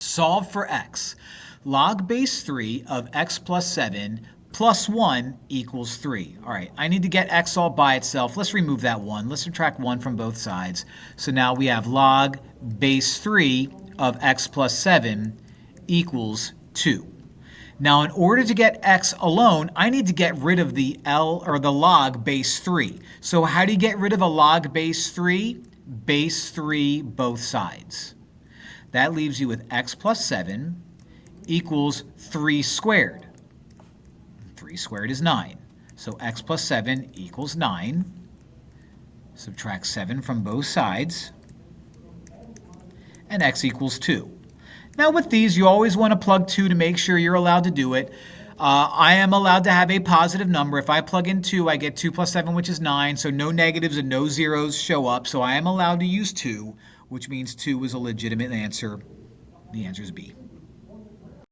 Solve for x. Log base 3 of x plus 7 plus 1 equals 3. All right, I need to get x all by itself. Let's remove that 1. Let's subtract 1 from both sides. So now we have log base 3 of x plus 7 equals 2. Now, in order to get x alone, I need to get rid of the log base 3. So how do you get rid of a log base 3? Base 3 both sides. That leaves you with x plus 7 equals 3 squared. 3 squared is 9. So x plus 7 equals 9. Subtract 7 from both sides. And x equals 2. Now with these, you always want to plug 2 to make sure you're allowed to do it. I am allowed to have a positive number. If I plug in 2, I get 2 plus 7, which is 9. So no negatives and no zeros show up. So I am allowed to use 2, which means 2 is a legitimate answer. The answer is B.